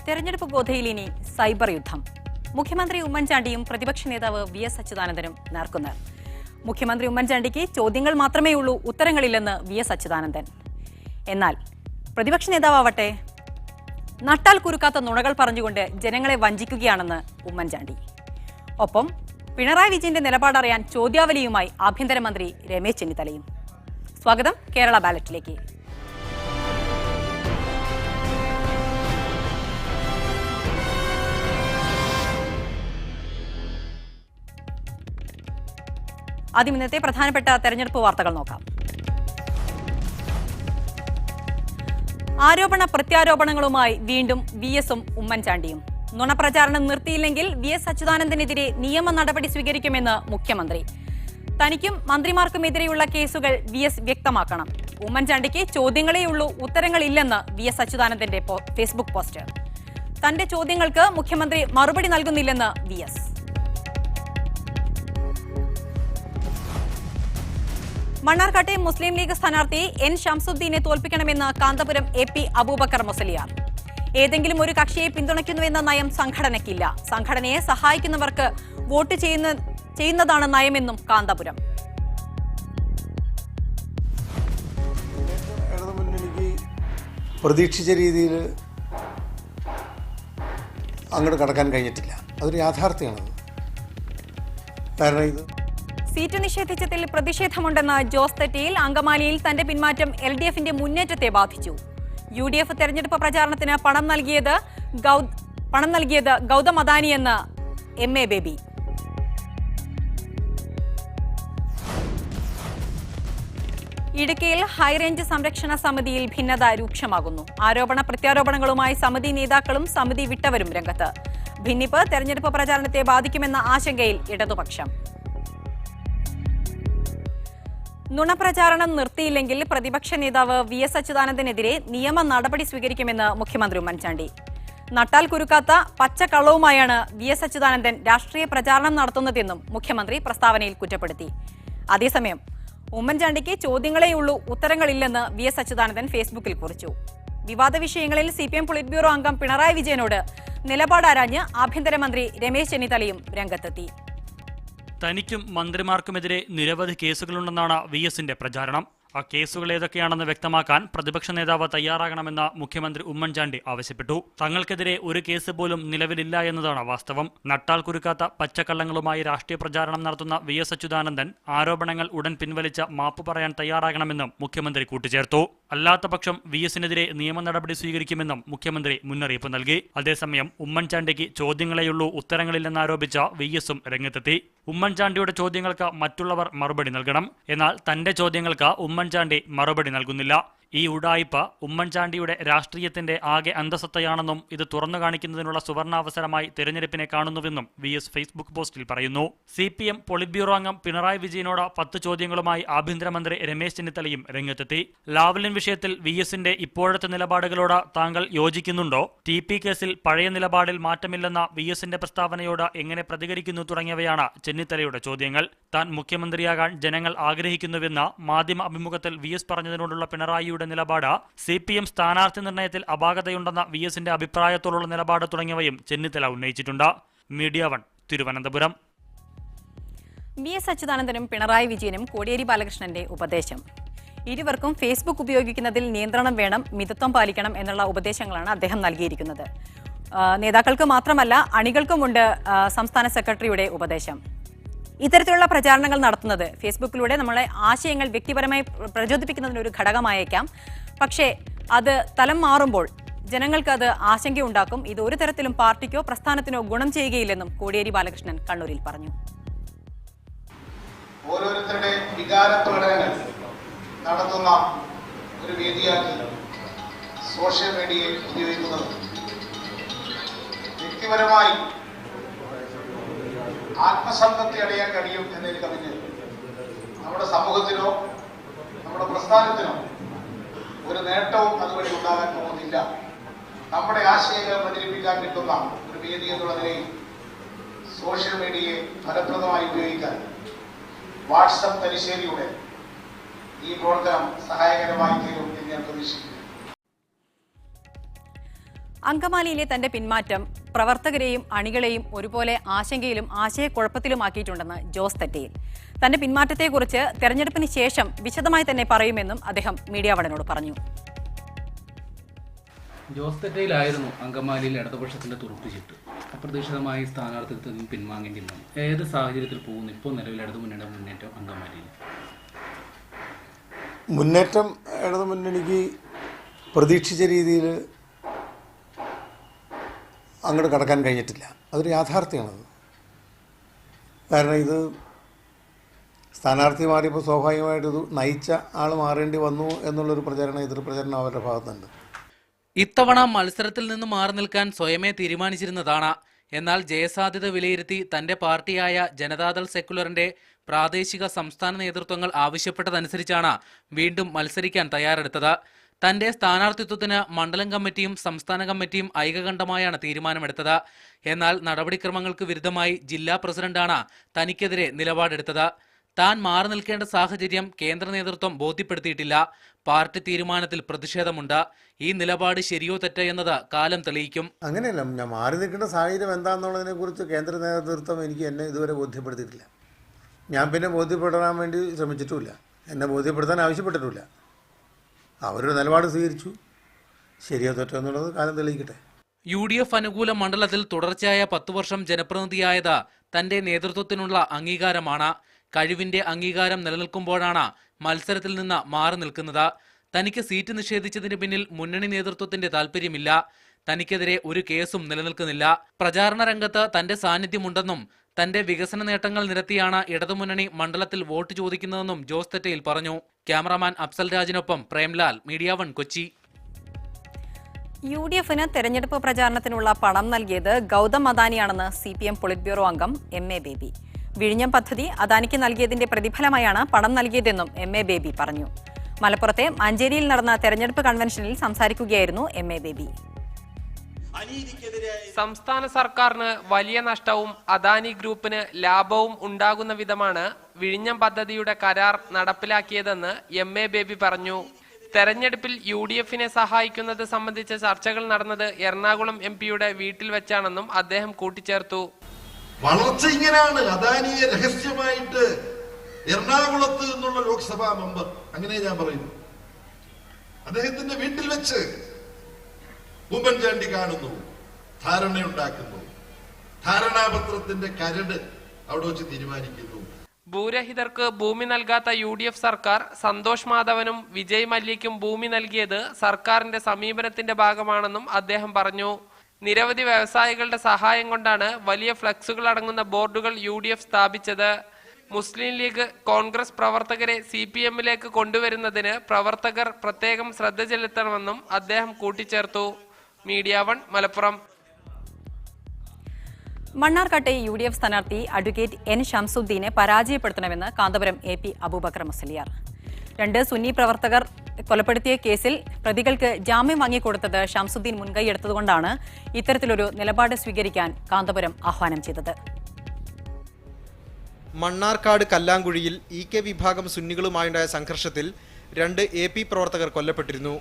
തെരഞ്ഞെടുപ്പ് ഗോധയിൽ ഇനി സൈബർ യുദ്ധം. മുഖ്യമന്ത്രി ഉമ്മൻചാണ്ടിയും പ്രതിപക്ഷ നേതാവ് VS അച്യുതാനന്ദനും നേർക്കുനേർ. മുഖ്യമന്ത്രി ഉമ്മൻചാണ്ടിക്ക് ചോദ്യങ്ങൾ മാത്രമേ ഉള്ളൂ, ഉത്തരങ്ങളില്ലെന്ന് VS അച്യുതാനന്ദൻ. എന്നാൽ പ്രതിപക്ഷ നേതാവട്ടെ നട്ടാൽ കുരുക്കാത്ത നുണകൾ പറഞ്ഞുകൊണ്ട് ജനങ്ങളെ വഞ്ചിക്കുകയാണെന്ന് ഉമ്മൻചാണ്ടി. ഒപ്പം പിണറായി വിജയന്റെ നിലപാടറിയാൻ ചോദ്യാവലിയുമായി ആഭ്യന്തരമന്ത്രി രമേശ് ചെന്നിത്തലയും. സ്വാഗതം കേരള ബാലറ്റിലേക്ക്. ആദ്യം ഇന്നത്തെ പ്രധാനപ്പെട്ട തെരഞ്ഞെടുപ്പ് വാർത്തകൾ നോക്കാം. ആരോപണ പ്രത്യാരോപണങ്ങളുമായി വീണ്ടും VSഉം ഉമ്മൻചാണ്ടിയും. നുണപ്രചാരണം നിർത്തിയില്ലെങ്കിൽ VS അച്യുതാനന്ദനെതിരെ നിയമ നടപടി സ്വീകരിക്കുമെന്ന് മുഖ്യമന്ത്രി. തനിക്കും മന്ത്രിമാർക്കുമെതിരെയുള്ള കേസുകൾ VS വ്യക്തമാക്കണം. ഉമ്മൻചാണ്ടിക്ക് ചോദ്യങ്ങളേയുള്ളൂ, ഉത്തരങ്ങളില്ലെന്ന് VS അച്യുതാനന്ദന്റെ ഫേസ്ബുക്ക് പോസ്റ്റ്. തന്റെ ചോദ്യങ്ങൾക്ക് മുഖ്യമന്ത്രി മറുപടി നൽകുന്നില്ലെന്ന് VS. മണ്ണാർക്കാട്ടെ മുസ്ലിം ലീഗ് സ്ഥാനാർത്ഥി N ഷംസുദ്ദീനെ തോൽപ്പിക്കണമെന്ന് കാന്തപുരം AP അബൂബക്കർ മുസലിയാർ. ഏതെങ്കിലും ഒരു കക്ഷിയെ പിന്തുണയ്ക്കുന്നുവെന്ന നയം സംഘടനയ്ക്കില്ല. സംഘടനയെ സഹായിക്കുന്നവർക്ക് വോട്ട് ചെയ്യുന്നതാണ് നയമെന്നും കാന്തപുരം. ഇടതുമുന്നണിക്ക് പ്രതീക്ഷിച്ച രീതിയിൽ അങ്ങോട്ട് കടക്കാൻ കഴിഞ്ഞിട്ടില്ല. അതൊരു യാഥാർത്ഥ്യമാണ്. കാരണം ഇത് സീറ്റ് നിഷേധിച്ചതിൽ പ്രതിഷേധമുണ്ടെന്ന ജോസ് തെറ്റിയിൽ. അങ്കമാലിയിൽ തന്റെ പിന്മാറ്റം LDFന്റെ മുന്നേറ്റത്തെ ബാധിച്ചു. UDF തെരഞ്ഞെടുപ്പ് പ്രചാരണത്തിന് പണം നൽകിയത് ഗൗതം അദാനിയെന്ന് MA ബേബി. ഇടുക്കിയിൽ ഹൈറേഞ്ച് സംരക്ഷണ സമിതിയിൽ ഭിന്നത രൂക്ഷമാകുന്നു. ആരോപണ പ്രത്യാരോപണങ്ങളുമായി സമിതി നേതാക്കളും സമിതി വിട്ടവരും രംഗത്ത്. ഭിന്നിപ്പ് തെരഞ്ഞെടുപ്പ് പ്രചാരണത്തെ ബാധിക്കുമെന്ന ആശങ്കയിൽ ഇടതുപക്ഷം. നുണപ്രചാരണം നിർത്തിയില്ലെങ്കിൽ പ്രതിപക്ഷ നേതാവ് VS അച്യുതാനന്ദനെതിരെ നിയമ നടപടി സ്വീകരിക്കുമെന്ന് മുഖ്യമന്ത്രി ഉമ്മൻചാണ്ടി. നട്ടാൽ കുരുക്കാത്ത പച്ചക്കള്ളവുമായാണ് VS അച്യുതാനന്ദൻ രാഷ്ട്രീയ പ്രചാരണം നടത്തുന്നതെന്നും മുഖ്യമന്ത്രി പ്രസ്താവനയിൽ കുറ്റപ്പെടുത്തി. അതേസമയം ഉമ്മൻചാണ്ടിക്ക് ചോദ്യങ്ങളേയുള്ളൂ, ഉത്തരങ്ങളില്ലെന്ന് VS അച്യുതാനന്ദൻ ഫേസ്ബുക്കിൽ കുറിച്ചു. വിവാദ വിഷയങ്ങളിൽ CPM പൊളിറ്റ് ബ്യൂറോ അംഗം പിണറായി വിജയനോട് നിലപാടാരാഞ്ഞ് ആഭ്യന്തരമന്ത്രി രമേശ് ചെന്നിത്തലയും രംഗത്തെത്തി. തനിക്കും മന്ത്രിമാർക്കുമെതിരെ നിരവധി കേസുകളുണ്ടെന്നാണ് VSന്റെ പ്രചാരണം. ആ കേസുകൾ ഏതൊക്കെയാണെന്ന് വ്യക്തമാക്കാൻ പ്രതിപക്ഷ നേതാവ് തയ്യാറാകണമെന്ന് മുഖ്യമന്ത്രി ഉമ്മൻചാണ്ടി ആവശ്യപ്പെട്ടു. തങ്ങൾക്കെതിരെ ഒരു കേസ് പോലും നിലവിലില്ല എന്നതാണ് വാസ്തവം. നട്ടാൽ കുരുക്കാത്ത പച്ചക്കള്ളങ്ങളുമായി രാഷ്ട്രീയ പ്രചാരണം നടത്തുന്ന VS അച്യുതാനന്ദൻ ആരോപണങ്ങൾ ഉടൻ പിൻവലിച്ച മാപ്പ് പറയാൻ തയ്യാറാകണമെന്നും മുഖ്യമന്ത്രി കൂട്ടിച്ചേർത്തു. അല്ലാത്തപക്ഷം VSനെതിരെ നിയമ നടപടി സ്വീകരിക്കുമെന്നും മുഖ്യമന്ത്രി മുന്നറിയിപ്പ് നൽകി. അതേസമയം ഉമ്മൻചാണ്ടിക്ക് ചോദ്യങ്ങളെയുള്ളൂ, ഉത്തരങ്ങളില്ലെന്നാരോപിച്ച VSഉം രംഗത്തെത്തി. ഉമ്മൻചാണ്ടിയുടെ ചോദ്യങ്ങൾക്ക് മറ്റുള്ളവർ മറുപടി നൽകണം. എന്നാൽ തന്റെ ചോദ്യങ്ങൾക്ക് ഉമ്മൻചാണ്ടി മറുപടി നൽകുന്നില്ല. ഈ ഉഡായിപ്പ് ഉമ്മൻചാണ്ടിയുടെ രാഷ്ട്രീയത്തിന്റെ ആകെ അന്തസത്തയാണെന്നും ഇത് തുറന്നു കാണിക്കുന്നതിനുള്ള സുവർണാവസരമായി തെരഞ്ഞെടുപ്പിനെ കാണുന്നുവെന്നും VS ഫേസ്ബുക്ക് പോസ്റ്റിൽ പറയുന്നു. CPM പൊളിറ്റ് ബ്യൂറോ അംഗം പിണറായി വിജയനോട് 10 ചോദ്യങ്ങളുമായി ആഭ്യന്തരമന്ത്രി രമേശ് ചെന്നിത്തലയും രംഗത്തെത്തി. ലാവ്ലിൻ വിഷയത്തിൽ VSന്റെ ഇപ്പോഴത്തെ നിലപാടുകളോട് താങ്കൾ യോജിക്കുന്നുണ്ടോ? TP കേസിൽ പഴയ നിലപാടിൽ മാറ്റമില്ലെന്ന VSന്റെ പ്രസ്താവനയോട് എങ്ങനെ പ്രതികരിക്കുന്നു തുടങ്ങിയവയാണ് ചെന്നിത്തലയുടെ ചോദ്യങ്ങൾ. താൻ മുഖ്യമന്ത്രിയാകാൻ ജനങ്ങൾ ആഗ്രഹിക്കുന്നുവെന്ന മാധ്യമ അഭിമുഖത്തിൽ VS പറഞ്ഞതിനോടുള്ള പിണറായി നിലപാട്, CPM സ്ഥാനാർത്ഥി നിർണയത്തിൽ അപാകതയുണ്ടെന്ന VSന്റെ അഭിപ്രായത്തോടുള്ള നിലപാട് തുടങ്ങിയവയും ചെന്നിത്തല ഉന്നയിച്ചിട്ടുണ്ട്. മീഡിയ 1 തിരുവനന്തപുരം. VS അച്യുതാനന്ദനും പിണറായി വിജയനും കോടിയേരി ബാലകൃഷ്ണന്റെ ഉപദേശം. ഇരുവർക്കും ഫേസ്ബുക്ക് ഉപയോഗിക്കുന്നതിൽ നിയന്ത്രണം വേണം, മിതത്വം പാലിക്കണം എന്നുള്ള ഉപദേശങ്ങളാണ് അദ്ദേഹം നൽകിയിരിക്കുന്നത്. നേതാക്കൾക്ക് മാത്രമല്ല അണികൾക്കുമുണ്ട് സംസ്ഥാന സെക്രട്ടറിയുടെ ഉപദേശം. ഇത്തരത്തിലുള്ള പ്രചാരണങ്ങൾ നടത്തുന്നത് ഫേസ്ബുക്കിലൂടെ നമ്മളെ ആശയങ്ങൾ വ്യക്തിപരമായി പ്രചോദിപ്പിക്കുന്നതിന് ഒരു ഘടകമായേക്കാം. പക്ഷേ അത് തലം മാറുമ്പോൾ ജനങ്ങൾക്ക് അത് ആശങ്കയുണ്ടാക്കും. ഇത് ഒരു തരത്തിലും പാർട്ടിക്കോ പ്രസ്ഥാനത്തിനോ ഗുണം ചെയ്യുകയില്ലെന്നും കോടിയേരി ബാലകൃഷ്ണൻ കണ്ണൂരിൽ പറഞ്ഞു. ഓരോരുത്തരുടെ വികാര പ്രകടനങ്ങൾ നടത്തുന്ന ഒരു വേദിയാക്കി സോഷ്യൽ മീഡിയയെ ഉപയോഗിക്കുന്നത് വ്യക്തിപരമായി ആത്മസംതൃപ്തി അടയാൻ കഴിയും എന്നതിൽ കവിഞ്ഞ് നമ്മുടെ സമൂഹത്തിനോ നമ്മുടെ പ്രസ്ഥാനത്തിനോ ഒരു നേട്ടവും അതുവഴി ഉണ്ടാകാൻ പോകുന്നില്ല. നമ്മുടെ ആശയങ്ങൾ പ്രചരിപ്പിക്കാൻ കിട്ടുന്ന ഒരു വേദി എന്നുള്ള നിലയിൽ സോഷ്യൽ മീഡിയയെ ഫലപ്രദമായി ഉപയോഗിക്കാൻ വാട്സപ്പ് തലശ്ശേരിയുടെ ഈ പ്രവർത്തനം സഹായകരമായി തീരും എന്ന് ഞാൻ പ്രതീക്ഷിക്കുന്നു. അങ്കമാലിയിലെ തന്റെ പിന്മാറ്റം പ്രവർത്തകരെയും അണികളെയും ഒരുപോലെ ആശങ്കയിലും ആശയക്കുഴപ്പത്തിലുമാക്കിയിട്ടുണ്ടെന്ന് ജോസ് തെറ്റയിൽ. തന്റെ പിന്മാറ്റത്തെക്കുറിച്ച് തെരഞ്ഞെടുപ്പിന് ശേഷം വിശദമായി തന്നെ പറയുമെന്നും അദ്ദേഹം മീഡിയ വണിനോട് പറഞ്ഞു. ജോസ് തെറ്റയിലായിരുന്നു അങ്കമാലിയിൽ ഇടതുപക്ഷത്തിന്റെ തുറപ്പുചിട്ട്. അപ്രതീക്ഷിതമായി സ്ഥാനാർത്ഥിത്വത്തിൽ നിന്ന് പിൻവാങ്ങേണ്ടി വന്നു. ഏത് സാഹചര്യത്തിൽ പോകുന്നു ഇപ്പോൾ നിലവിൽ ഇടതുമുന്നണിയുടെ മുന്നേറ്റം അങ്കമാലിയിൽ? മുന്നേറ്റം ഇടതുമുന്നണിക്ക് പ്രതീക്ഷിച്ച രീതിയിൽ അങ്ങോട്ട് കടക്കാൻ കഴിഞ്ഞിട്ടില്ല. അതൊരു യാഥാർത്ഥ്യമാണത്. കാരണം ഇത് സ്ഥാനാർത്ഥി മാറിയപ്പോൾ സ്വാഭാവികമായിട്ട് ഇത് നയിച്ച ആൾ മാറേണ്ടി വന്നു എന്നുള്ളൊരു പ്രചരണം, എതിർ പ്രചരണം അവരുടെ ഭാഗത്തുണ്ട്. ഇത്തവണ മത്സരത്തിൽ നിന്ന് മാറി നിൽക്കാൻ സ്വയമേ തീരുമാനിച്ചിരുന്നതാണ്. എന്നാൽ ജയസാധ്യത വിലയിരുത്തി തന്റെ പാർട്ടിയായ ജനതാദൾ സെക്കുലറിന്റെ പ്രാദേശിക സംസ്ഥാന നേതൃത്വങ്ങൾ ആവശ്യപ്പെട്ടതനുസരിച്ചാണ് വീണ്ടും മത്സരിക്കാൻ തയ്യാറെടുത്തത്. തന്റെ സ്ഥാനാർത്ഥിത്വത്തിന് മണ്ഡലം കമ്മിറ്റിയും സംസ്ഥാന കമ്മിറ്റിയും ഐകകണ്ഠമായാണ് തീരുമാനമെടുത്തത്. എന്നാൽ നടപടിക്രമങ്ങൾക്ക് വിരുദ്ധമായി ജില്ലാ പ്രസിഡന്റാണ് തനിക്കെതിരെ നിലപാടെടുത്തത്. താൻ മാറി നിൽക്കേണ്ട സാഹചര്യം കേന്ദ്ര നേതൃത്വം ബോധ്യപ്പെടുത്തിയിട്ടില്ല. പാർട്ടി തീരുമാനത്തിൽ പ്രതിഷേധമുണ്ട്. ഈ നിലപാട് ശരിയോ തെറ്റോ എന്നത് കാലം തെളിയിക്കും. അങ്ങനെയല്ല, ഞാൻ മാറി നിൽക്കേണ്ട സാഹചര്യം എന്താണെന്നുള്ളതിനെ കുറിച്ച് കേന്ദ്ര നേതൃത്വം എന്നെ ഇതുവരെ ബോധ്യപ്പെടുത്തിയിട്ടില്ല. ഞാൻ പിന്നെ ബോധ്യപ്പെടാൻ വേണ്ടി ശ്രമിച്ചിട്ടുമില്ല. എന്നെ ബോധ്യപ്പെടുത്താൻ ആവശ്യപ്പെട്ടിട്ടില്ല. അവരൊരു നിലപാട് സ്വീകരിച്ചു. ശരിയോ തെറ്റോ എന്നുള്ളത് കാലം തെളിയിക്കട്ടെ. UDF അനുകൂല മണ്ഡലത്തിൽ തുടർച്ചയായ 10 വർഷം ജനപ്രതിനിധിയായത് തന്റെ നേതൃത്വത്തിനുള്ള അംഗീകാരമാണ്. കഴിവിന്റെ അംഗീകാരം നിലനിൽക്കുമ്പോഴാണ് മത്സരത്തിൽ നിന്ന് മാറി നിൽക്കുന്നത്. തനിക്ക് സീറ്റ് നിഷേധിച്ചതിന് പിന്നിൽ മുന്നണി നേതൃത്വത്തിന്റെ താൽപര്യമില്ല. തനിക്കെതിരെ ഒരു കേസും നിലനിൽക്കുന്നില്ല. പ്രചാരണ രംഗത്ത് തന്റെ സാന്നിധ്യമുണ്ടെന്നും തന്റെ വികസന നേട്ടങ്ങൾ നിരത്തിയാണ് ഇടതുമുന്നണി മണ്ഡലത്തിൽ വോട്ട് ചോദിക്കുന്നതെന്നും ജോസ് തെറ്റയിൽ പറഞ്ഞു. ക്യാമറാമാൻ അഫ്സൽ രാജിനൊപ്പം പ്രേംലാൽ, മീഡിയ വൺ, കൊച്ചി. UDFന് തെരഞ്ഞെടുപ്പ് പ്രചാരണത്തിനുള്ള പണം നൽകിയത് ഗൗതം അദാനിയാണെന്ന് CPM പൊളിറ്റ് ബ്യൂറോ അംഗം MA ബേബി. വിഴിഞ്ഞം പദ്ധതി അദാനിക്ക് നൽകിയതിന്റെ പ്രതിഫലമായാണ് പണം നൽകിയതെന്നും MA ബേബി പറഞ്ഞു. മലപ്പുറത്തെ മഞ്ചേരിയിൽ നടന്ന തെരഞ്ഞെടുപ്പ് കൺവെൻഷനിൽ സംസാരിക്കുകയായിരുന്നു MA ബേബി. സംസ്ഥാന സർക്കാരിന് വലിയ നഷ്ടവും അദാനി ഗ്രൂപ്പിന് ലാഭവും ഉണ്ടാകുന്ന വിധമാണ് വിഴിഞ്ഞം പദ്ധതിയുടെ കരാർ നടപ്പിലാക്കിയതെന്ന് MA ബേബി പറഞ്ഞു. തെരഞ്ഞെടുപ്പിൽ UDFനെ സഹായിക്കുന്നത് സംബന്ധിച്ച ചർച്ചകൾ നടന്നത് എറണാകുളം MP-യുടെ വീട്ടിൽ വെച്ചാണെന്നും അദ്ദേഹം കൂട്ടിച്ചേർത്തു. വളർച്ച ഇങ്ങനെയാണ്. അദാനിയെ രഹസ്യമായിട്ട് എറണാകുളത്ത് നിന്നുള്ള ലോക്സഭാ മെമ്പർ, അങ്ങനെ ഞാൻ പറയുന്നു, അദ്ദേഹത്തിന്റെ വീട്ടിൽ വെച്ച് ഉമ്മൻചാണ്ടി കാണുന്നു, ധാരണയുണ്ടാക്കുന്നു, ധാരണാപത്രത്തിന്റെ കരട് അവിടെ വെച്ച് തീരുമാനിക്കുന്നു. ഭൂരഹിതർക്ക് ഭൂമി നൽകാത്ത UDF സർക്കാർ സന്തോഷ് മാധവനും വിജയ് മല്യയ്ക്കും ഭൂമി നൽകിയത് സർക്കാരിന്റെ സമീപനത്തിന്റെ ഭാഗമാണെന്നും അദ്ദേഹം പറഞ്ഞു. നിരവധി വ്യവസായികളുടെ സഹായം കൊണ്ടാണ് വലിയ ഫ്ലക്സുകൾ അടങ്ങുന്ന ബോർഡുകൾ UDF സ്ഥാപിച്ചത്. മുസ്ലിം ലീഗ്, കോൺഗ്രസ് പ്രവർത്തകരെ CPM-ലേക്ക് കൊണ്ടുവരുന്നതിന് പ്രവർത്തകർ പ്രത്യേകം ശ്രദ്ധ ചെലുത്തണമെന്നും അദ്ദേഹം കൂട്ടിച്ചേർത്തു. Media one, Malappuram. മണ്ണാർക്കാട്ടെ UDF സ്ഥാനാർത്ഥി അഡ്വക്കേറ്റ് N ഷംസുദ്ദീനെ പരാജയപ്പെടുത്തണമെന്ന് കാന്തപുരം AP അബൂബക്കർ മുസ്ലിയാർ. 2 സുന്നി പ്രവർത്തകർ കൊലപ്പെടുത്തിയ കേസിൽ പ്രതികൾക്ക് ജാമ്യം വാങ്ങിക്കൊടുത്തത് ഷംസുദ്ദീൻ മുൻകൈയെടുത്തതുകൊണ്ടാണ് ഇത്തരത്തിലൊരു നിലപാട് സ്വീകരിക്കാൻ കാന്തപുരം ആഹ്വാനം ചെയ്തത്. മണ്ണാർക്കാട് കല്ലാങ്കുഴിയിൽ EK വിഭാഗം സുന്നികളുമായുണ്ടായ സംഘർഷത്തിൽ 2 AP പ്രവർത്തകർ കൊല്ലപ്പെട്ടിരുന്നു.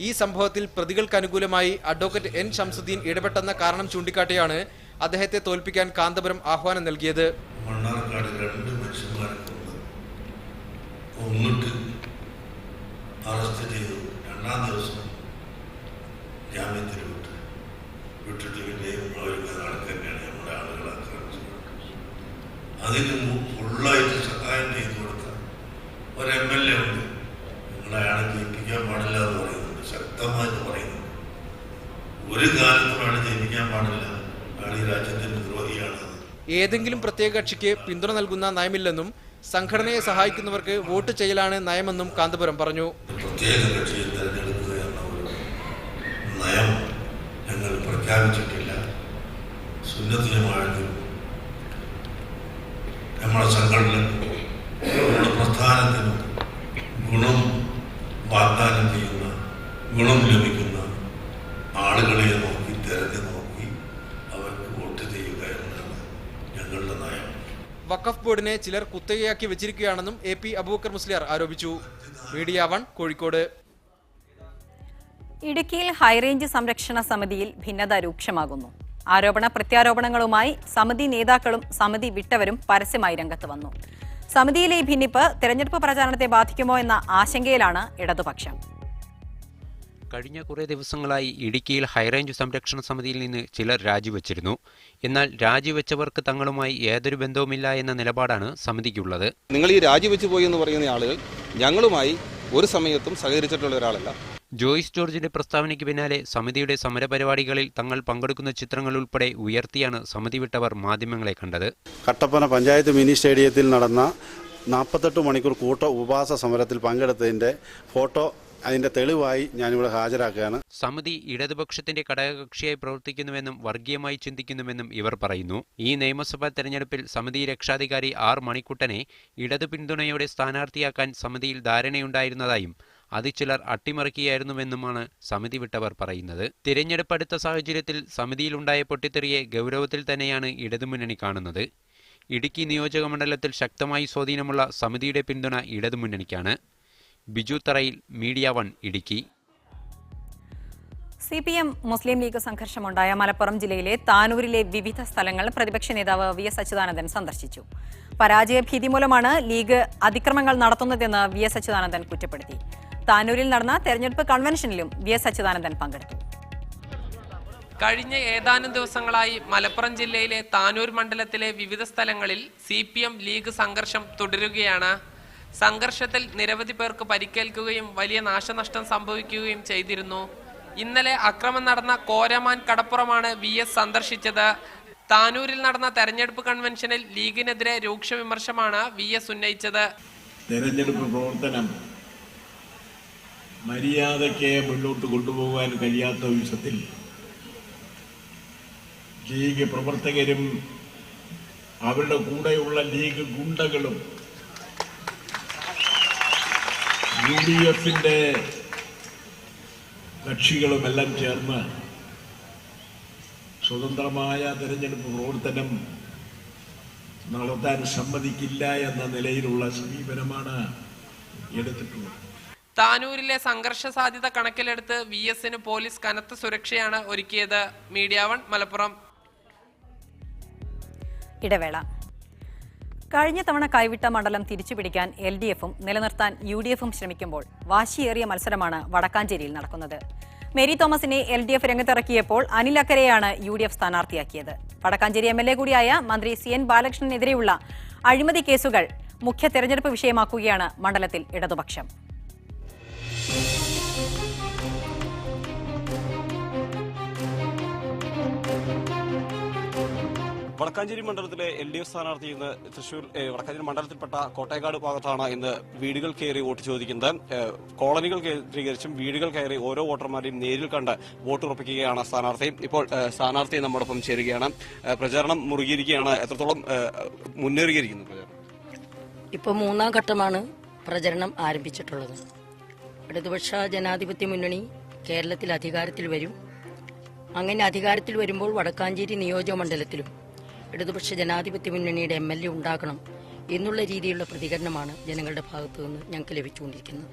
ഈ സംഭവത്തിൽ പ്രതികൾക്ക് അനുകൂലമായി അഡ്വക്കേറ്റ് N ഷംസുദ്ദീൻ ഇടപെട്ടെന്ന കാരണം ചൂണ്ടിക്കാട്ടിയാണ് അദ്ദേഹത്തെ തോൽപ്പിക്കാൻ കാന്തപുരം ആഹ്വാനം നൽകിയത്. മണ്ണാർക്കാട് 2 മനുഷ്യന്മാരെ കൊന്നിട്ട് അറസ്റ്റ് ചെയ്തു. 2-ാം ദിവസം ജാമ്യത്തിൽ വിട്ടിട്ട് പിന്നെയും അവർക്ക് നടക്കുകയാണ് നമ്മുടെ ആളുകൾ ആക്രമിച്ചത്. അതിന് ഫുള്ളായിട്ട് സഹായം ചെയ്തു കൊടുത്ത ഒരു MLA ഉണ്ട്. നിങ്ങളെ അയാളെ ജയിപ്പിക്കാൻ പാടില്ല എന്ന് പറയുന്നുണ്ട്, ശക്തമായിട്ട് പറയുന്നുണ്ട്. ഒരു കാലത്തും അയാളെ ജയിപ്പിക്കാൻ പാടില്ല, അയാൾ ഈ രാജ്യത്തിന്റെ ദ്രോഹിയാണ്. ഏതെങ്കിലും പ്രത്യേക കക്ഷിക്ക് പിന്തുണ നൽകുന്ന നയമില്ലെന്നും സംഘടനയെ സഹായിക്കുന്നവർക്ക് വോട്ട് ചെയ്യലാണ് നയമെന്നും കാന്തപുരം പറഞ്ഞു. പ്രത്യേക കക്ഷിയെ തെരഞ്ഞെടുക്കുക എന്ന ഒരു നയം ഞങ്ങൾ പ്രഖ്യാപിച്ചിട്ടില്ല. സുന്നത്ത് ജമാഅത്തും നമ്മുടെ സംഘടനക്കും നമ്മുടെ പ്രസ്ഥാനത്തിനും ഗുണം വാഗ്ദാനം ചെയ്യുന്ന, ഗുണം ലഭിക്കുന്ന ആളുകളെ നോക്കി തെരഞ്ഞു നോക്കി അവർക്ക് വോട്ട് ചെയ്യുക എന്നാണ് ഞങ്ങളുടെ നയം. വഖഫ് ബോർഡിനെ ചിലർ കുത്തകയാക്കി വെച്ചിരിക്കുകയാണെന്നും AP അബൂബക്കർ മുസ്ലിയാർ ആരോപിച്ചു. Media one, Kozhikode. ഇടുക്കിയിൽ ഹൈറേഞ്ച് സംരക്ഷണ സമിതിയിൽ ഭിന്നത രൂക്ഷമാകുന്നു. ആരോപണ പ്രത്യാരോപണങ്ങളുമായി സമിതി നേതാക്കളും സമിതി വിട്ടവരും പരസ്യമായി രംഗത്ത് വന്നു. സമിതിയിലെ ഈ ഭിന്നിപ്പ് തെരഞ്ഞെടുപ്പ് പ്രചാരണത്തെ ബാധിക്കുമോ എന്ന ആശങ്കയിലാണ് ഇടതുപക്ഷം. കഴിഞ്ഞ കുറേ ദിവസങ്ങളായി ഇടുക്കിയിൽ ഹൈറേഞ്ച് സംരക്ഷണ സമിതിയിൽ നിന്ന് ചിലർ രാജിവെച്ചിരുന്നു. എന്നാൽ രാജിവെച്ചവർക്ക് തങ്ങളുമായി യാതൊരു ബന്ധവുമില്ല എന്ന നിലപാടാണ് സമിതിക്കുള്ളത്. നിങ്ങൾ ഈ രാജിവെച്ചു പോയി എന്ന് പറയുന്ന ആളുകൾ ഞങ്ങളുമായി ഒരു സമയത്തും സഹകരിച്ചിട്ടുള്ള ഒരാളല്ല. ജോയ്സ് ജോർജിന്റെ പ്രസ്താവനയ്ക്ക് പിന്നാലെ സമിതിയുടെ സമരപരിപാടികളിൽ തങ്ങൾ പങ്കെടുക്കുന്ന ചിത്രങ്ങൾ ഉൾപ്പെടെ ഉയർത്തിയാണ് സമിതി വിട്ടവർ മാധ്യമങ്ങളെ കണ്ടത്. കട്ടപ്പന പഞ്ചായത്ത് മിനി സ്റ്റേഡിയത്തിൽ നടന്ന 48 മണിക്കൂർ കൂട്ട ഉപവാസ സമരത്തിൽ പങ്കെടുത്തതിന്റെ ഫോട്ടോ അതിന്റെ തെളിവായി ഞാനിവിടെ ഹാജരാക്കുകയാണ്. സമിതി ഇടതുപക്ഷത്തിന്റെ ഘടകകക്ഷിയായി പ്രവർത്തിക്കുന്നുവെന്നും വർഗീയമായി ചിന്തിക്കുന്നുവെന്നും ഇവർ പറയുന്നു. ഈ നിയമസഭാ തെരഞ്ഞെടുപ്പിൽ സമിതി രക്ഷാധികാരി ആർ മണിക്കുട്ടനെ ഇടതു പിന്തുണയോടെ സ്ഥാനാർത്ഥിയാക്കാൻ സമിതിയിൽ ധാരണയുണ്ടായിരുന്നതായും അത് ചിലർ അട്ടിമറിക്കുകയായിരുന്നുവെന്നുമാണ് സമിതി വിട്ടവർ പറയുന്നത്. തിരഞ്ഞെടുപ്പ് അടുത്ത സാഹചര്യത്തിൽ സമിതിയിലുണ്ടായ പൊട്ടിത്തെറിയെ ഗൗരവത്തിൽ തന്നെയാണ് ഇടതുമുന്നണി കാണുന്നത്. ഇടുക്കി നിയോജക മണ്ഡലത്തിൽ ശക്തമായി സ്വാധീനമുള്ള സമിതിയുടെ പിന്തുണ ഇടതുമുന്നണിക്കാണ്. ബിജു തറയിൽ, മീഡിയ 1 ഇടുക്കി. CPM മുസ്ലിം ലീഗ് സംഘർഷമുണ്ടായ മലപ്പുറം ജില്ലയിലെ താനൂരിലെ വിവിധ സ്ഥലങ്ങൾ പ്രതിപക്ഷ നേതാവ് VS അച്യുതാനന്ദൻ സന്ദർശിച്ചു. പരാജയഭീതി മൂലമാണ് ലീഗ് അതിക്രമങ്ങൾ നടത്തുന്നതെന്ന് VS അച്യുതാനന്ദൻ കുറ്റപ്പെടുത്തി. താനൂരിൽ നടന്ന തെരഞ്ഞെടുപ്പ് കൺവെൻഷനിലും VS അച്യുതാനന്ദൻ പങ്കെടുത്തു. കഴിഞ്ഞ ഏതാനും ദിവസങ്ങളായി മലപ്പുറം ജില്ലയിലെ താനൂർ മണ്ഡലത്തിലെ വിവിധ സ്ഥലങ്ങളിൽ CPM ലീഗ് സംഘർഷം തുടരുകയാണ്. സംഘർഷത്തിൽ നിരവധി പേർക്ക് പരിക്കേൽക്കുകയും വലിയ നാശനഷ്ടം സംഭവിക്കുകയും ചെയ്തിരുന്നു. ഇന്നലെ അക്രമം നടന്ന കോരമാൻ കടപ്പുറമാണ് VS സന്ദർശിച്ചത്. താനൂരിൽ നടന്ന തെരഞ്ഞെടുപ്പ് കൺവെൻഷനിൽ ലീഗിനെതിരെ രൂക്ഷ വിമർശമാണ് VS ഉന്നയിച്ചത്. തെരഞ്ഞെടുപ്പ് പ്രവർത്തനം മര്യാദയ്ക്ക് മുന്നോട്ട് കൊണ്ടുപോകാൻ കഴിയാത്ത വിഷയത്തിൽ ലീഗ് പ്രവർത്തകരും അവരുടെ കൂടെയുള്ള ലീഗ് ഗുണ്ടകളും UDFന്റെ കക്ഷികളുമെല്ലാം ചേർന്ന് സ്വതന്ത്രമായ തെരഞ്ഞെടുപ്പ് പ്രവർത്തനം നടത്താൻ സമ്മതിക്കില്ല എന്ന നിലയിലുള്ള സമീപനമാണ് എടുത്തിട്ടുള്ളത്. താനൂരിലെ സംഘർഷ സാധ്യത കണക്കിലെടുത്ത് VSന് പോലീസ് കനത്ത സുരക്ഷയാണ് ഒരുക്കിയത്. മീഡിയ 1 മലപ്പുറം. ഇടവേള. കഴിഞ്ഞ തവണ കൈവിട്ട മണ്ഡലം തിരിച്ചുപിടിക്കാൻ LDFും നിലനിർത്താൻ UDFും ശ്രമിക്കുമ്പോൾ വാശിയേറിയ മത്സരമാണ് വടക്കാഞ്ചേരിയിൽ നടക്കുന്നത്. മേരി തോമസിനെ LDF രംഗത്തിറക്കിയപ്പോൾ Anil അക്കരെയാണ് UDF സ്ഥാനാർത്ഥിയാക്കിയത്. Vadakkanchery MLA കൂടിയായ മന്ത്രി CN ബാലകൃഷ്ണനെതിരെയുള്ള അഴിമതി കേസുകൾ മുഖ്യ തെരഞ്ഞെടുപ്പ് വിഷയമാക്കുകയാണ് മണ്ഡലത്തിൽ ഇടതുപക്ഷം. വടക്കാഞ്ചേരി മണ്ഡലത്തിലെ LDF സ്ഥാനാർത്ഥി ഇന്ന് തൃശൂർ വടക്കാഞ്ചേരി മണ്ഡലത്തിൽപ്പെട്ട കോട്ടയക്കാട് ഭാഗത്താണ് ഇന്ന് വീടുകൾ കയറി വോട്ട് ചോദിക്കുന്നത്. കോളനികൾ കേന്ദ്രീകരിച്ചും വീടുകൾ കയറി ഓരോ വോട്ടർമാരെയും നേരിൽ കണ്ട് വോട്ട് ഉറപ്പിക്കുകയാണ് സ്ഥാനാർത്ഥി. ഇപ്പോൾ സ്ഥാനാർത്ഥി നമ്മോടൊപ്പം ചേരുകയാണ്. പ്രചാരണം മുറുകിയിരിക്കുകയാണ്. എത്രത്തോളം മുന്നേറിയിരിക്കുന്നു പ്രചാരണം? ഇപ്പോൾ 3ാം ഘട്ടമാണ് പ്രചരണം ആരംഭിച്ചിട്ടുള്ളത്. ഇടതുപക്ഷ ജനാധിപത്യ മുന്നണി കേരളത്തിൽ അധികാരത്തിൽ വരും. അങ്ങനെ അധികാരത്തിൽ വരുമ്പോൾ വടക്കാഞ്ചേരി നിയോജക മണ്ഡലത്തിലും ഇടതുപക്ഷ ജനാധിപത്യ മുന്നണിയുടെ MLA ഉണ്ടാക്കണം എന്നുള്ള രീതിയിലുള്ള പ്രതികരണമാണ് ജനങ്ങളുടെ ഭാഗത്തു നിന്ന് ഞങ്ങൾക്ക് ലഭിച്ചുകൊണ്ടിരിക്കുന്നത്.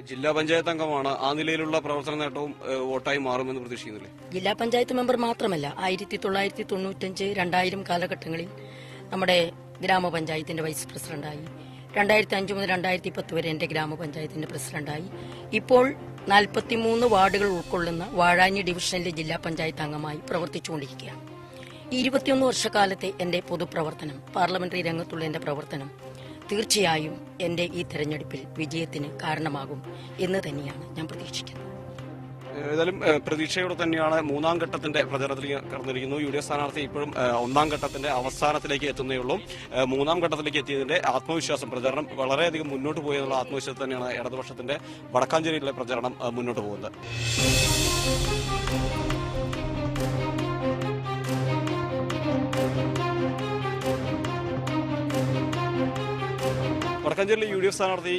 ജില്ലാ പഞ്ചായത്ത് അംഗമാണ്. ആ നിലയിലുള്ള പ്രവർത്തന നേട്ടവും വോട്ടായി മാറുമെന്ന് പ്രതീക്ഷിക്കുന്നില്ലേ? ജില്ലാ പഞ്ചായത്ത് മെമ്പർ മാത്രമല്ല, 1995, 2000 കാലഘട്ടങ്ങളിൽ നമ്മുടെ ഗ്രാമപഞ്ചായത്തിന്റെ വൈസ് പ്രസിഡന്റായി. 2005 മുതൽ 2010 വരെ എന്റെ ഗ്രാമപഞ്ചായത്തിന്റെ പ്രസിഡന്റായി. ഇപ്പോൾ 43 വാർഡുകൾ ഉൾക്കൊള്ളുന്ന വാഴാനി ഡിവിഷനിലെ ജില്ലാ പഞ്ചായത്ത് അംഗമായി പ്രവർത്തിച്ചുകൊണ്ടിരിക്കുകയാണ്. 21 വർഷക്കാലത്തെ എന്റെ പൊതുപ്രവർത്തനം, പാർലമെന്ററി രംഗത്തുള്ള എന്റെ പ്രവർത്തനം തീർച്ചയായും എന്റെ ഈ തെരഞ്ഞെടുപ്പിൽ വിജയത്തിന് കാരണമാകും എന്ന് തന്നെയാണ് ഞാൻ പ്രതീക്ഷിക്കുന്നത്. ഏതായാലും പ്രതീക്ഷയോടെ തന്നെയാണ് 3ാം ഘട്ടത്തിന്റെ പ്രചരണത്തിലേക്ക് കടന്നിരിക്കുന്നു. UDF സ്ഥാനാർത്ഥി ഇപ്പോഴും 1ാം ഘട്ടത്തിന്റെ അവസാനത്തിലേക്ക് എത്തുന്നേയുള്ളൂ. 3ാം ഘട്ടത്തിലേക്ക് എത്തിയതിന്റെ ആത്മവിശ്വാസം, പ്രചരണം വളരെയധികം മുന്നോട്ട് പോയെന്നുള്ള ആത്മവിശ്വാസം തന്നെയാണ് ഇടതുപക്ഷത്തിന്റെ വടക്കാഞ്ചേരിയിലെ പ്രചരണം മുന്നോട്ട് പോകുന്നത്. വടക്കാഞ്ചേരിയിലെ UDF സ്ഥാനാർത്ഥി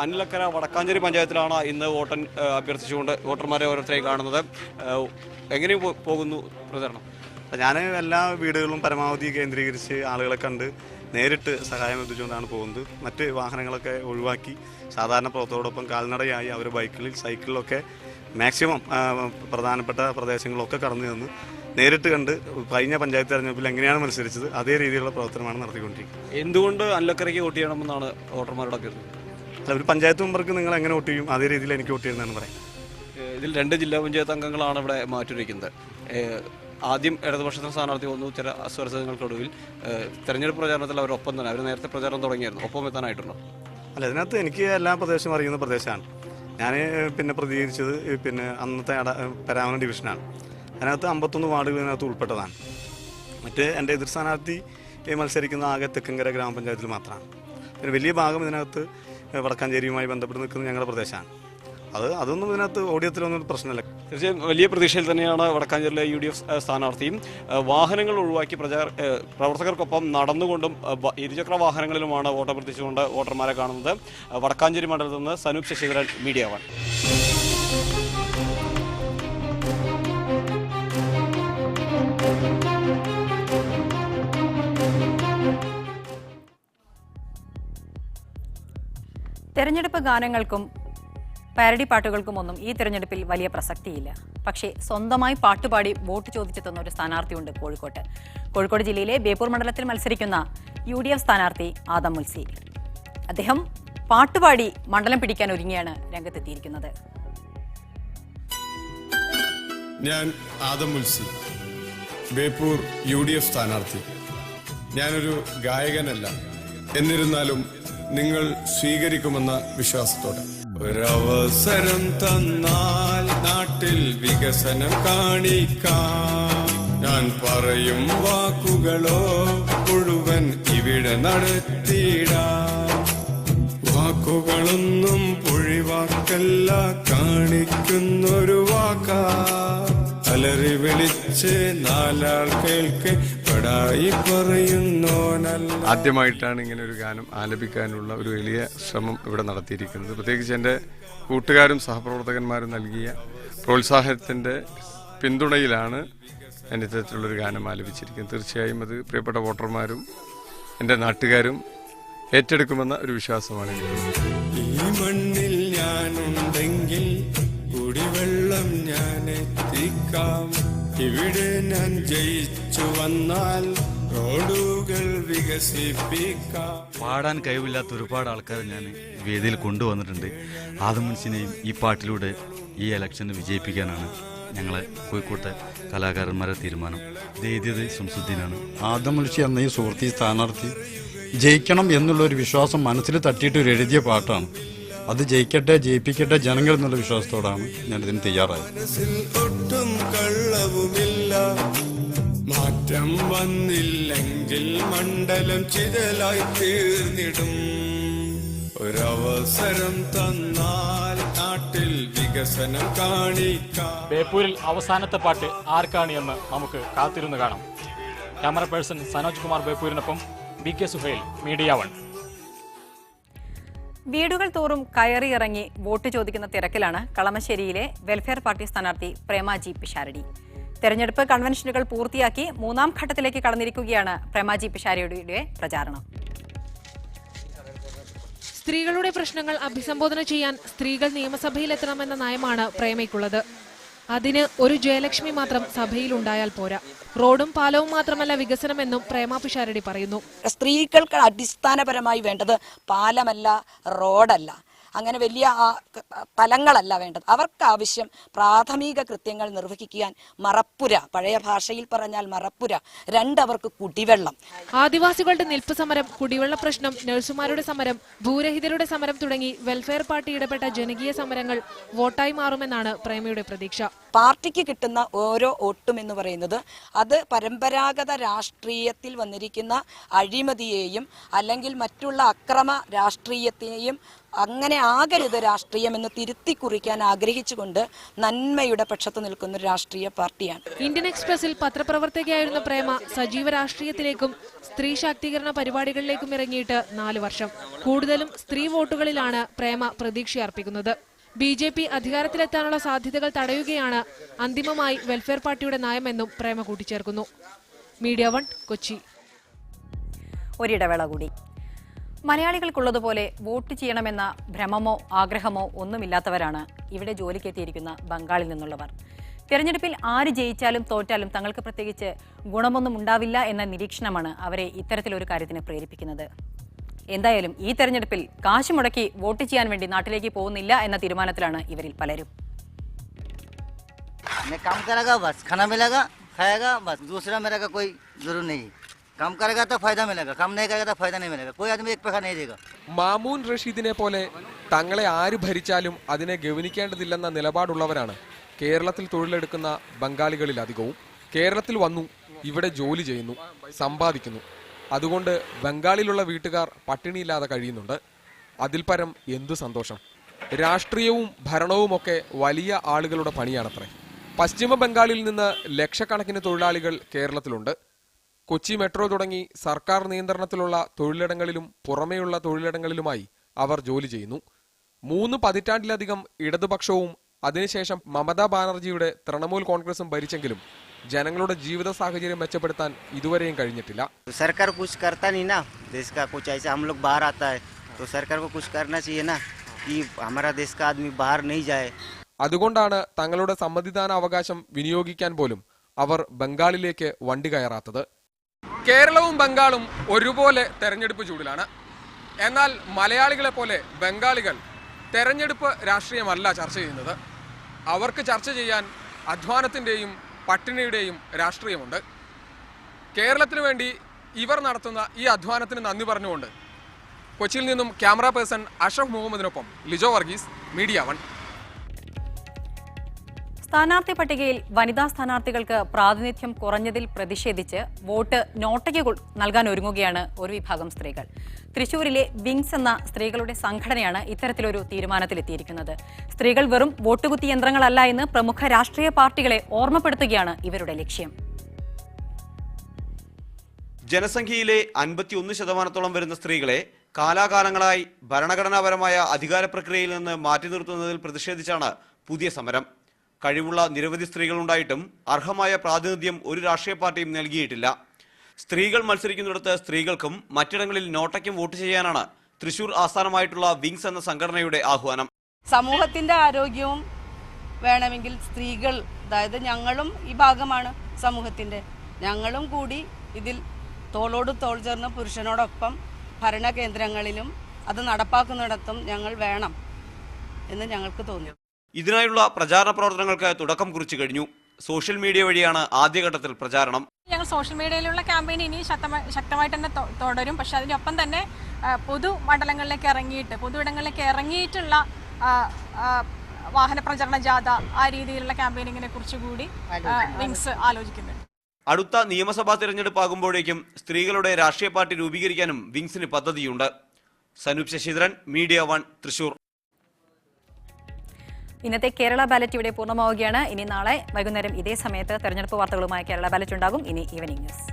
അനിൽ അക്കര വടക്കാഞ്ചേരി പഞ്ചായത്തിലാണ് ഇന്ന് വോട്ടൻ അഭ്യർത്ഥിച്ചുകൊണ്ട് വോട്ടർമാരെ ഓരോരുത്തരെയും കാണുന്നത്. എങ്ങനെ പോകുന്നു പ്രചരണം? ഞാൻ എല്ലാ വീടുകളും പരമാവധി കേന്ദ്രീകരിച്ച് ആളുകളെ കണ്ട് നേരിട്ട് സഹായം എത്തിച്ചുകൊണ്ടാണ് പോകുന്നത്. മറ്റ് വാഹനങ്ങളൊക്കെ ഒഴിവാക്കി സാധാരണ പ്രവർത്തകരോടൊപ്പം കാൽനടയായി അവർ ബൈക്കിൽ സൈക്കിളിലൊക്കെ മാക്സിമം പ്രധാനപ്പെട്ട പ്രദേശങ്ങളൊക്കെ കടന്നു ചെന്ന് നേരിട്ട് കണ്ട് കഴിഞ്ഞ പഞ്ചായത്ത് തെരഞ്ഞെടുപ്പിൽ എങ്ങനെയാണ് മത്സരിച്ചത് അതേ രീതിയിലുള്ള പ്രവർത്തനമാണ് നടത്തിക്കൊണ്ടിരിക്കുന്നത്. എന്തുകൊണ്ട് അല്ലക്കരയ്ക്ക് വോട്ട് ചെയ്യണമെന്നാണ് വോട്ടർമാരോട് അഭ്യർത്ഥിക്കുന്നത്? ഒരു പഞ്ചായത്ത് മെമ്പർക്ക് നിങ്ങൾ എങ്ങനെ വോട്ട് ചെയ്യും അതേ രീതിയിൽ എനിക്ക് വോട്ട് ചെയ്യുന്നതെന്ന് പറയാം. ഇതിൽ 2 ജില്ലാ പഞ്ചായത്ത് അംഗങ്ങളാണ് ഇവിടെ മാറ്റിവെക്കുന്നത്. ആദ്യം ഇടതുപക്ഷത്തിന് സ്ഥാനാർത്ഥി വന്നു. ചില അസ്വരസങ്ങൾക്കൊടുവിൽ തെരഞ്ഞെടുപ്പ് പ്രചാരണത്തിൽ അവരൊപ്പം തന്നെ അവർ നേരത്തെ പ്രചാരണം തുടങ്ങിയായിരുന്നു. ഒപ്പം എത്താനായിട്ടുണ്ടോ? അല്ല, ഇതിനകത്ത് എനിക്ക് എല്ലാ പ്രദേശവും അറിയുന്ന പ്രദേശമാണ്. ഞാൻ പ്രതികരിച്ചത് അന്നത്തെ പരാമന ഡിവിഷനാണ്. അതിനകത്ത് 51 വാർഡുകൾ ഇതിനകത്ത് ഉൾപ്പെട്ടതാണ്. മറ്റ് എൻ്റെ എതിർ സ്ഥാനാർത്ഥി മത്സരിക്കുന്ന ആകെ തെക്കങ്കര ഗ്രാമപഞ്ചായത്തിൽ മാത്രമാണ്. പിന്നെ വലിയ ഭാഗം ഇതിനകത്ത് വടക്കാഞ്ചേരിയുമായി ബന്ധപ്പെട്ട് നിൽക്കുന്ന ഞങ്ങളുടെ പ്രദേശമാണ്. അതൊന്നും ഇതിനകത്ത് ഓഡിയത്തിലൊന്നും പ്രശ്നമില്ല. തീർച്ചയായും വലിയ പ്രതീക്ഷയിൽ തന്നെയാണ് വടക്കാഞ്ചേരിയിലെ UDF സ്ഥാനാർത്ഥിയും. വാഹനങ്ങൾ ഒഴിവാക്കി പ്രവർത്തകർക്കൊപ്പം നടന്നുകൊണ്ടും ഇരുചക്ര വാഹനങ്ങളിലുമാണ് വോട്ടഭ്യർത്ഥിച്ചുകൊണ്ട് വോട്ടർമാരെ കാണുന്നത്. വടക്കാഞ്ചേരി മണ്ഡലത്തിൽ നിന്ന് സനൂപ് ശശിധരൻ, മീഡിയ 1. തെരഞ്ഞെടുപ്പ് ഗാനങ്ങൾക്കും പാരഡി പാട്ടുകൾക്കുമൊന്നും ഈ തെരഞ്ഞെടുപ്പിൽ വലിയ പ്രസക്തിയില്ല. പക്ഷേ സ്വന്തമായി പാട്ടുപാടി വോട്ട് ചോദിച്ചെത്തുന്ന ഒരു സ്ഥാനാർത്ഥിയുണ്ട് കോഴിക്കോട്ട്. കോഴിക്കോട് ജില്ലയിലെ ബേപ്പൂർ മണ്ഡലത്തിൽ മത്സരിക്കുന്ന UDF സ്ഥാനാർത്ഥി ആദം മുൽസി. അദ്ദേഹം പാട്ടുപാടി മണ്ഡലം പിടിക്കാൻ ഒരുങ്ങിയാണ് രംഗത്തെത്തിയിരിക്കുന്നത്. ഞാൻ ആദം മുൽസി, ബേപ്പൂർ UDF സ്ഥാനാർത്ഥി. ഞാനൊരു ഗായകനല്ല, എന്നിരുന്നാലും നിങ്ങൾ സ്വീകരിക്കുമെന്ന വിശ്വാസത്തോടെ. ഒരവസരം തന്നാൽ നാട്ടിൽ വികസനം കാണിക്കാം. ഞാൻ പറയും വാക്കുകളോ മുഴുവൻ ഇവിടെ നടത്തിയിടാം. വാക്കുകളൊന്നും പൊഴിവാക്കല്ല, കാണിക്കുന്നൊരു വാക്കാ. അലറി വിളിച്ച് നാലാൾ കേൾക്കെ പടായി പറയുന്നോനല്ല. ആദ്യമായിട്ടാണ് ഇങ്ങനെ ഒരു ഗാനം ആലപിക്കാനുള്ള ഒരു വലിയ ശ്രമം ഇവിടെ നടത്തിയിരിക്കുന്നത്. പ്രത്യേകിച്ച് എൻ്റെ കൂട്ടുകാരും സഹപ്രവർത്തകന്മാരും നൽകിയ പ്രോത്സാഹനത്തിൻ്റെ പിന്തുണയിലാണ് ഞാൻ ഇത്തരത്തിലുള്ളൊരു ഗാനം ആലപിച്ചിരിക്കുന്നത്. തീർച്ചയായും അത് പ്രിയപ്പെട്ട വോട്ടർമാരും എൻ്റെ നാട്ടുകാരും ഏറ്റെടുക്കുമെന്ന ഒരു വിശ്വാസമാണ് എനിക്ക്. ഈ മണ്ണിൽ ഞാനുണ്ടെങ്കിൽ കുടിവെള്ളം ഞാൻ എത്തിക്കാം. ഇവിടെ ഞാൻ ജയിച്ചു വന്നാൽ റോഡുകൾ വികസിപ്പിക്കാം. പാടാൻ കഴിവില്ലാത്ത ഒരുപാട് ആൾക്കാരെ ഞാൻ വേദിയിൽ കൊണ്ടുവന്നിട്ടുണ്ട്. ആദം മുൽസിനെയും ഈ പാട്ടിലൂടെ ഈ ഇലക്ഷന് വിജയിപ്പിക്കാനാണ് ഞങ്ങളെ കോഴിക്കോട്ടെ കലാകാരന്മാരെ തീരുമാനം. ഇത് എഴുതിയത് ശംസുദ്ദീനാണ്. ആദം മുൽസി എന്ന ഈ സുഹൃത്തി സ്ഥാനാർത്ഥി ജയിക്കണം എന്നുള്ളൊരു വിശ്വാസം മനസ്സിൽ തട്ടിയിട്ട് ഒരു എഴുതിയ പാട്ടാണ്. അത് ജയിക്കട്ടെ, ജയിപ്പിക്കട്ടെ ജനങ്ങൾ എന്നുള്ള വിശ്വാസത്തോടാണ് ഞാനിതിന് തയ്യാറായത്. ഒട്ടും കള്ളവുമില്ല, മാറ്റം വന്നില്ലെങ്കിൽ മണ്ഡലം ചിതലായി തീർന്നിടും. ഒരവസരം തന്നാൽ നാട്ടിൽ വികസനം കാണിക്കാം. ബേപ്പൂരിൽ അവസാനത്തെ പാട്ട് ആർക്കാണ് എന്ന് നമുക്ക് കാത്തിരുന്ന് കാണാം. ക്യാമറ പേഴ്സൺ സനോജ് കുമാർ ബേപ്പൂരിനൊപ്പം BK സുഹൈൽ, മീഡിയ 1. വീടുകൾ തോറും കയറിയിറങ്ങി വോട്ട് ചോദിക്കുന്ന തിരക്കിലാണ് കളമശ്ശേരിയിലെ വെൽഫെയർ പാർട്ടി സ്ഥാനാർത്ഥി പ്രേമ ജി പിഷാരടി. തെരഞ്ഞെടുപ്പ് കൺവെൻഷനുകൾ പൂർത്തിയാക്കി 3ാം ഘട്ടത്തിലേക്ക് കടന്നിരിക്കുകയാണ് പ്രേമ ജി പിഷാരടിയുടെ പ്രചാരണം. സ്ത്രീകളുടെ പ്രശ്നങ്ങൾ അഭിസംബോധന ചെയ്യാൻ സ്ത്രീകൾ നിയമസഭയിലെത്തണമെന്ന നയമാണ് പ്രേമയ്ക്കുള്ളത്. അതിന് ഒരു ജയലക്ഷ്മി മാത്രം സഭയിലുണ്ടായാൽ പോരാ. റോഡും പാലവും മാത്രമല്ല വികസനമെന്നും പ്രേമ പിഷാരടി പറയുന്നു. സ്ത്രീകൾക്ക് അടിസ്ഥാനപരമായി വേണ്ടത് പാലമല്ല, റോഡല്ല, അങ്ങനെ വലിയ തലങ്ങളല്ല വേണ്ടത്. അവർക്ക് ആവശ്യം പ്രാഥമിക കൃത്യങ്ങൾ നിർവഹിക്കാൻ മറപ്പുര, പഴയ ഭാഷയിൽ പറഞ്ഞാൽ മറപ്പുര. 2, അവർക്ക് കുടിവെള്ളം. ആദിവാസികളുടെ നിൽപ്പ് സമരം, കുടിവെള്ള പ്രശ്നം, നഴ്സുമാരുടെ സമരം, ഭൂരഹിതരുടെ സമരം തുടങ്ങി വെൽഫെയർ പാർട്ടി ഇടപെട്ട ജനകീയ സമരങ്ങൾ വോട്ടായി മാറുമെന്നാണ് പ്രേമയുടെ പ്രതീക്ഷ. പാർട്ടിക്ക് കിട്ടുന്ന ഓരോ വോട്ടും എന്ന് പറയുന്നത് അത് പരമ്പരാഗത രാഷ്ട്രീയത്തിൽ വന്നിരിക്കുന്ന അഴിമതിയെയും അല്ലെങ്കിൽ മറ്റുള്ള അക്രമ രാഷ്ട്രീയത്തെയും അങ്ങനെ ആകരുത് രാഷ്ട്രീയം എന്ന് തിരുത്തി കുറിക്കാൻ ആഗ്രഹിച്ചുകൊണ്ട് നന്മയുടെ പക്ഷത്ത് നിൽക്കുന്ന ഒരു രാഷ്ട്രീയ പാർട്ടിയാണ്. ഇന്ത്യൻ എക്സ്പ്രസിൽ പത്രപ്രവർത്തകയായിരുന്ന പ്രേമ സജീവ രാഷ്ട്രീയത്തിലേക്കും സ്ത്രീ ശാക്തീകരണ പരിപാടികളിലേക്കും ഇറങ്ങിയിട്ട് 4 വർഷം. കൂടുതലും സ്ത്രീ വോട്ടുകളിലാണ് പ്രേമ പ്രതീക്ഷയർപ്പിക്കുന്നത്. BJP അധികാരത്തിലെത്താനുള്ള സാധ്യതകൾ തടയുകയാണ് അന്തിമമായി വെൽഫെയർ പാർട്ടിയുടെ നയമെന്നും പ്രേമ കൂട്ടിച്ചേർക്കുന്നു. മീഡിയ 1 കൊച്ചി. ഒരിടവേള കൂടി. മലയാളികൾക്കുള്ളതുപോലെ വോട്ട് ചെയ്യണമെന്ന ഭ്രമമോ ആഗ്രഹമോ ഒന്നുമില്ലാത്തവരാണ് ഇവിടെ ജോലിക്കെത്തിയിരിക്കുന്ന ബംഗാളിൽ നിന്നുള്ളവർ. തെരഞ്ഞെടുപ്പിൽ ആര് ജയിച്ചാലും തോറ്റാലും തങ്ങൾക്ക് പ്രത്യേകിച്ച് ഗുണമൊന്നും ഉണ്ടാവില്ല എന്ന നിരീക്ഷണമാണ് അവരെ ഇത്തരത്തിലൊരു കാര്യത്തിന് പ്രേരിപ്പിക്കുന്നത്. എന്തായാലും ഈ തെരഞ്ഞെടുപ്പിൽ കാശ് മുടക്കി വോട്ട് ചെയ്യാൻ വേണ്ടി നാട്ടിലേക്ക് പോകുന്നില്ല എന്ന തീരുമാനത്തിലാണ് ഇവരിൽ പലരും. काम करेगा बस खाना मिलेगा खाएगा बस दूसरा मेरा का कोई जरूर नहीं काम करेगा तो फायदा मिलेगा काम नहीं करेगा तो फायदा नहीं मिलेगा कोई आदमी एक पैसा नहीं देगा. മാമൂൻ റഷീദിനെ പോലെ തങ്ങളെ ആര് ഭരിച്ചാലും അതിനെ ഗവനിക്കേണ്ടതില്ലെന്ന നിലപാടുള്ളവരാണ് കേരളത്തിൽ തൊഴിലെടുക്കുന്ന ബംഗാളികളിൽ അധികവും. കേരളത്തിൽ വന്നു, ഇവിടെ ജോലി ചെയ്യുന്നു, സമ്പാദിക്കുന്നു. അതുകൊണ്ട് ബംഗാളിലുള്ള വീട്ടുകാർ പട്ടിണിയില്ലാതെ കഴിയുന്നുണ്ട്. അതിൽ പരം എന്തു സന്തോഷം. രാഷ്ട്രീയവും ഭരണവുമൊക്കെ വലിയ ആളുകളുടെ പണിയാണത്രേ. പശ്ചിമ ബംഗാളിൽ നിന്ന് ലക്ഷക്കണക്കിന് തൊഴിലാളികൾ കേരളത്തിലുണ്ട്. കൊച്ചി മെട്രോ തുടങ്ങി സർക്കാർ നിയന്ത്രണത്തിലുള്ള തൊഴിലിടങ്ങളിലും പുറമേയുള്ള തൊഴിലിടങ്ങളിലുമായി അവർ ജോലി ചെയ്യുന്നു. 3 പതിറ്റാണ്ടിലധികം ഇടതുപക്ഷവും അതിനുശേഷം മമതാ ബാനർജിയുടെ തൃണമൂൽ കോൺഗ്രസും ഭരിച്ചെങ്കിലും ജനങ്ങളുടെ ജീവിത സാഹചര്യം മെച്ചപ്പെടുത്താൻ ഇതുവരെയും കഴിഞ്ഞിട്ടില്ല. सरकार कुछ करता नहीं ना देश का कुछ ऐसा हम लोग बाहर आता है तो सरकार को कुछ करना चाहिए ना कि हमारा देश का आदमी बाहर नहीं जाए. അതുകൊണ്ടാണ് തങ്ങളുടെ സമ്മതിദാന അവകാശം വിനിയോഗിക്കാൻ പോലും അവർ ബംഗാളിലേക്ക് വണ്ടി കയറാത്തത്. കേരളവും ബംഗാളും ഒരുപോലെ തെരഞ്ഞെടുപ്പ് ചൂടിലാണ്. എന്നാൽ മലയാളികളെ പോലെ ബംഗാളികൾ തെരഞ്ഞെടുപ്പ് രാഷ്ട്രീയമല്ല ചർച്ച ചെയ്യുന്നത്. അവർക്ക് ചർച്ച ചെയ്യാൻ അധ്വാനത്തിൻ്റെയും പട്ടിണിയുടെയും രാഷ്ട്രീയമുണ്ട്. കേരളത്തിനു വേണ്ടി ഇവർ നടത്തുന്ന ഈ അധ്വാനത്തിന് നന്ദി പറഞ്ഞുകൊണ്ട് കൊച്ചിയിൽ നിന്നും ക്യാമറ പേഴ്സൺ അഷ്റഫ് മുഹമ്മദിനൊപ്പം ലിജോ വർഗീസ്, മീഡിയ 1. സ്ഥാനാർത്ഥി പട്ടികയിൽ വനിതാ സ്ഥാനാർത്ഥികൾക്ക് പ്രാതിനിധ്യം കുറഞ്ഞതിൽ പ്രതിഷേധിച്ച് വോട്ട് നോട്ടയ്ക്ക് നൽകാൻ ഒരുങ്ങുകയാണ് ഒരു വിഭാഗം സ്ത്രീകൾ. തൃശൂരിലെ വിങ്സ് എന്ന സ്ത്രീകളുടെ സംഘടനയാണ് ഇത്തരത്തിലൊരു തീരുമാനത്തിലെത്തിയിരിക്കുന്നത്. സ്ത്രീകൾ വെറും വോട്ടുകുത്തി യന്ത്രങ്ങളല്ല എന്ന് പ്രമുഖ രാഷ്ട്രീയ പാർട്ടികളെ ഓർമ്മപ്പെടുത്തുകയാണ് ഇവരുടെ ലക്ഷ്യം. ജനസംഖ്യയിലെ 51% വരുന്ന സ്ത്രീകളെ കാലാകാലങ്ങളായി ഭരണഘടനാപരമായ അധികാര പ്രക്രിയയിൽ നിന്ന് മാറ്റി നിർത്തുന്നതിൽ പ്രതിഷേധിച്ചാണ് പുതിയ സമരം. കഴിവുള്ള നിരവധി സ്ത്രീകളുണ്ടായിട്ടും അർഹമായ പ്രാതിനിധ്യം ഒരു രാഷ്ട്രീയ പാർട്ടിയും നൽകിയിട്ടില്ല. സ്ത്രീകൾ മത്സരിക്കുന്നിടത്ത് സ്ത്രീകൾക്കും മറ്റിടങ്ങളിൽ നോട്ടയ്ക്കും വോട്ട് ചെയ്യാനാണ് തൃശൂർ ആസ്ഥാനമായിട്ടുള്ള വിങ്സ് എന്ന സംഘടനയുടെ ആഹ്വാനം. സമൂഹത്തിന്റെ ആരോഗ്യവും വേണമെങ്കിൽ സ്ത്രീകൾ, അതായത് ഞങ്ങളും ഈ ഭാഗമാണ് സമൂഹത്തിന്റെ, ഞങ്ങളും കൂടി ഇതിൽ തോളോട് തോൾ ചേർന്ന് പുരുഷനോടൊപ്പം ഭരണകേന്ദ്രങ്ങളിലും അത് നടപ്പാക്കുന്നിടത്തും ഞങ്ങൾ വേണം എന്ന് ഞങ്ങൾക്ക് തോന്നി. ഇതിനായുള്ള പ്രചാരണ പ്രവർത്തനങ്ങൾക്ക് തുടക്കം കുറിച്ചു കഴിഞ്ഞു. സോഷ്യൽ മീഡിയ വഴിയാണ് ആദ്യഘട്ടത്തിൽ പ്രചാരണം. ഞങ്ങൾ സോഷ്യൽ മീഡിയയിലുള്ള ക്യാമ്പയിൻ ഇനി ശക്തമായിട്ട് തന്നെ തുടരും. പക്ഷെ അതിനൊപ്പം തന്നെ പൊതുമണ്ഡലങ്ങളിലേക്ക് ഇറങ്ങിയിട്ട് പൊതുയിടങ്ങളിലേക്ക് ഇറങ്ങിയിട്ടുള്ള വാഹന പ്രചരണ ജാഥ, ആ രീതിയിലുള്ള ക്യാമ്പയിനിങ്ങിനെ കുറിച്ചുകൂടി വിങ്സ് ആലോചിക്കുന്നുണ്ട്. അടുത്ത നിയമസഭാ തിരഞ്ഞെടുപ്പാകുമ്പോഴേക്കും സ്ത്രീകളുടെ രാഷ്ട്രീയ പാർട്ടി രൂപീകരിക്കാനും വിങ്സിന് പദ്ധതിയുണ്ട്. സനൂപ് ശശിധരൻ, മീഡിയ 1, തൃശൂർ. ഇന്നത്തെ കേരള ബാലറ്റ് ഇവിടെ പൂർണ്ണമാവുകയാണ്. ഇനി നാളെ വൈകുന്നേരം ഇതേ സമയത്ത് തെരഞ്ഞെടുപ്പ് വാർത്തകളുമായി കേരള ബാലറ്റ് ഉണ്ടാകും. ഇനി ഈവനിംഗ് ന്യൂസ്.